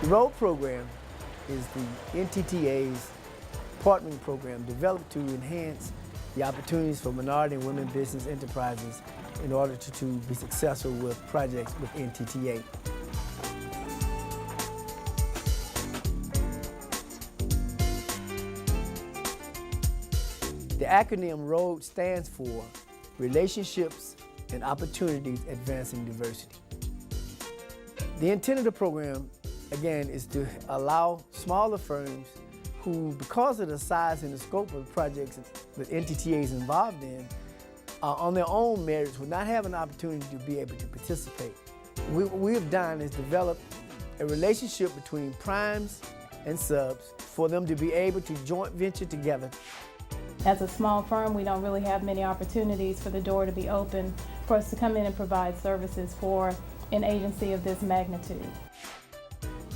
The ROAD program is the NTTA's partnering program developed to enhance the opportunities for minority and women business enterprises in order to be successful with projects with NTTA. The acronym ROAD stands for Relationships and Opportunities Advancing Diversity. The intent of the program, again, is to allow smaller firms who, because of the size and the scope of the projects that NTTA is involved in, on their own merits would not have an opportunity to be able to participate. What we have done is develop a relationship between primes and subs for them to be able to joint venture together. As a small firm, we don't really have many opportunities for the door to be open for us to come in and provide services for an agency of this magnitude.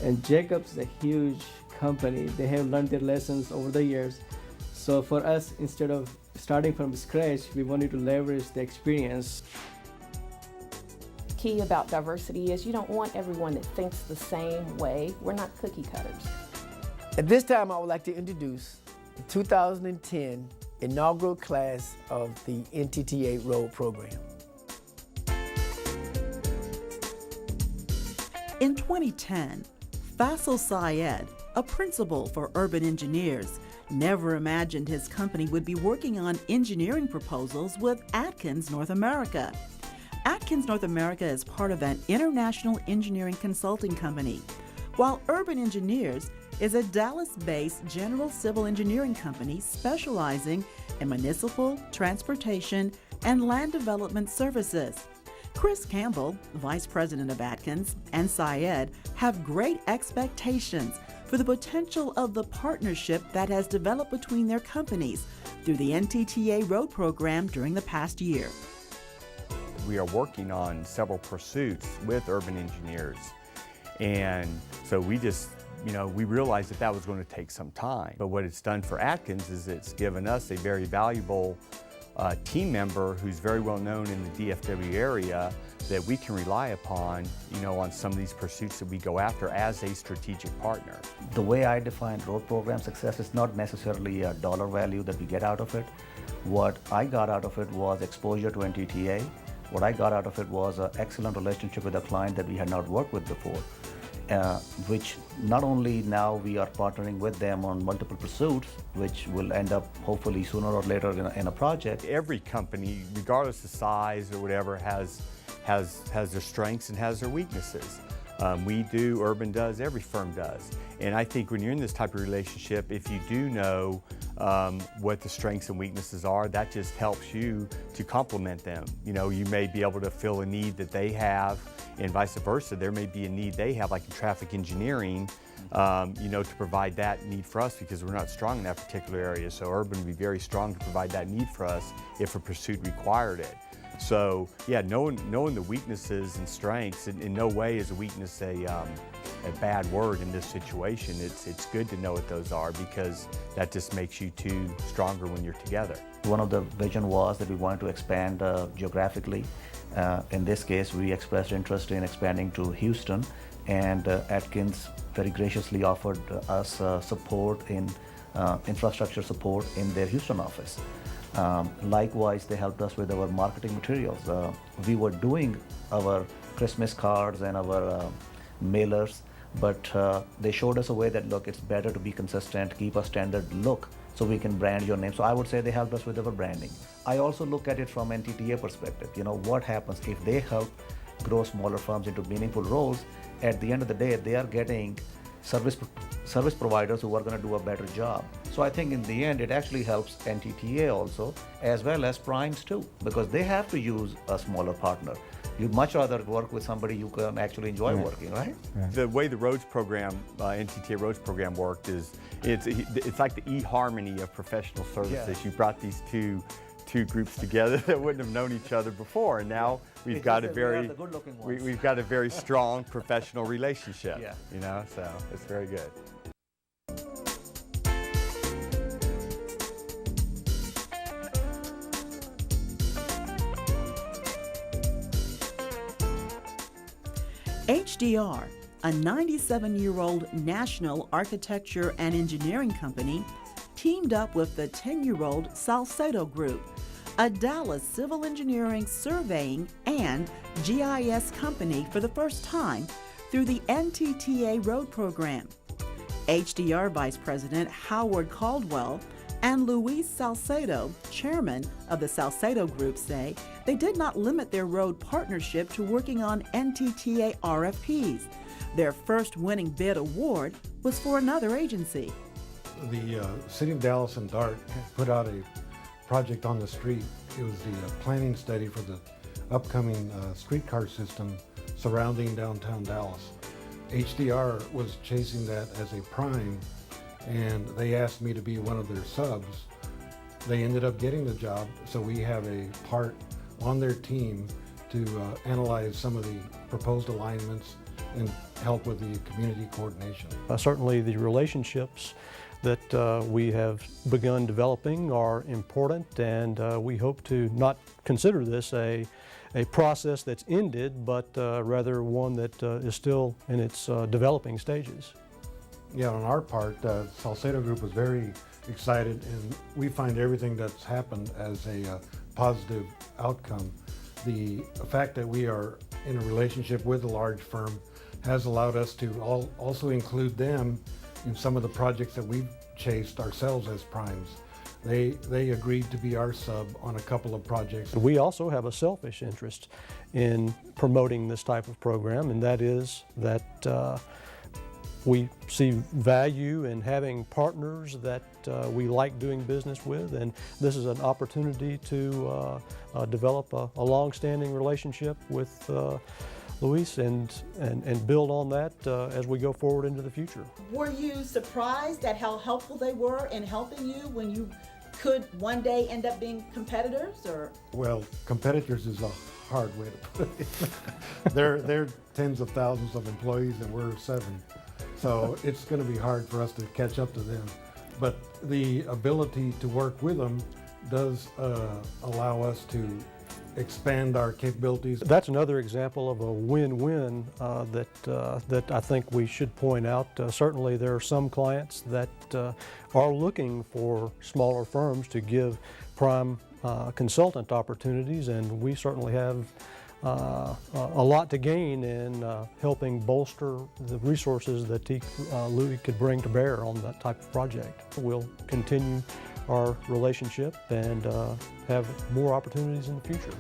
And Jacobs is a huge company. They have learned their lessons over the years. So for us, instead of starting from scratch, we wanted to leverage the experience. Key about diversity is you don't want everyone that thinks the same way. We're not cookie cutters. At this time, I would like to introduce the 2010 inaugural class of the NTTA ROAD program. In 2010, Faisal Syed, a principal for urban engineers, never imagined his company would be working on engineering proposals with Atkins North America. Atkins North America is part of an international engineering consulting company, while Urban Engineers is a Dallas-based general civil engineering company specializing in municipal, transportation, and land development services. Chris Campbell, Vice President of Atkins, and Syed have great expectations for the potential of the partnership that has developed between their companies through the NTTA ROAD program during the past year. We are working on several pursuits with urban engineers, and so we just, we realized that was going to take some time. But what it's done for Atkins is it's given us a very valuable team member who's very well known in the DFW area that we can rely upon, on some of these pursuits that we go after as a strategic partner. The way I define ROAD program success is not necessarily a dollar value that we get out of it. What I got out of it was exposure to NTTA. What I got out of it was an excellent relationship with a client that we had not worked with before. Which not only now we are partnering with them on multiple pursuits, which will end up hopefully sooner or later in a project. Every company, regardless of size or whatever, has their strengths and has their weaknesses. We do, Urban does, every firm does. And I think when you're in this type of relationship, if you do know what the strengths and weaknesses are, that just helps you to complement them. You may be able to fill a need that they have, and vice versa. There may be a need they have, like in traffic engineering, to provide that need for us because we're not strong in that particular area. So Urban would be very strong to provide that need for us if a pursuit required it. So yeah, knowing the weaknesses and strengths, in no way is a weakness a bad word in this situation. It's good to know what those are because that just makes you two stronger when you're together. One of the vision was that we wanted to expand geographically. In this case, we expressed interest in expanding to Houston, and Atkins very graciously offered us support in infrastructure support in their Houston office. Likewise, they helped us with our marketing materials. We were doing our Christmas cards and our mailers, but they showed us a way that, look, it's better to be consistent, keep a standard look so we can brand your name. So I would say they helped us with our branding. I also look at it from NTTA perspective. What happens if they help grow smaller firms into meaningful roles? At the end of the day, they are getting service providers who are going to do a better job. So I think in the end, it actually helps NTTA also, as well as primes too, because they have to use a smaller partner. You'd much rather work with somebody you can actually enjoy working, right? The way the ROADS program, NTTA ROADS program worked is, it's like the eHarmony of professional services. Yeah. You brought these two groups together that wouldn't have known each other before, and now we've got a very strong professional relationship. Yeah. So it's very good. HDR a 97-year-old national architecture and engineering company, teamed up with the 10-year-old Salcedo Group, a Dallas civil engineering, surveying, and GIS company for the first time through the Ntta road program. HDR Vice President Howard Caldwell and Luis Salcedo, chairman of the Salcedo Group, say they did not limit their road partnership to working on Ntta RFPs. Their first winning bid award was for another agency. The City of Dallas and DART put out a project on the street. It was the planning study for the upcoming streetcar system surrounding downtown Dallas. HDR was chasing that as a prime, and they asked me to be one of their subs. They ended up getting the job, so we have a part on their team to analyze some of the proposed alignments and help with the community coordination. Certainly the relationships that we have begun developing are important, and we hope to not consider this a process that's ended, but rather one that is still in its developing stages. Yeah, on our part, Salcedo Group was very excited, and we find everything that's happened as a positive outcome. The fact that we are in a relationship with a large firm has allowed us to also include them in some of the projects that we've chased ourselves as primes. They agreed to be our sub on a couple of projects. We also have a selfish interest in promoting this type of program, and that is that we see value in having partners that we like doing business with, and this is an opportunity to develop a long-standing relationship with Luis and build on that as we go forward into the future. Were you surprised at how helpful they were in helping you when you could one day end up being competitors, or? Well, competitors is a hard way to put it. They're tens of thousands of employees and we're 7. So it's going to be hard for us to catch up to them. But the ability to work with them does allow us to expand our capabilities. That's another example of a win-win that I think we should point out. Certainly there are some clients that are looking for smaller firms to give prime consultant opportunities, and we certainly have a lot to gain in helping bolster the resources that Louis could bring to bear on that type of project. We'll continue our relationship and have more opportunities in the future.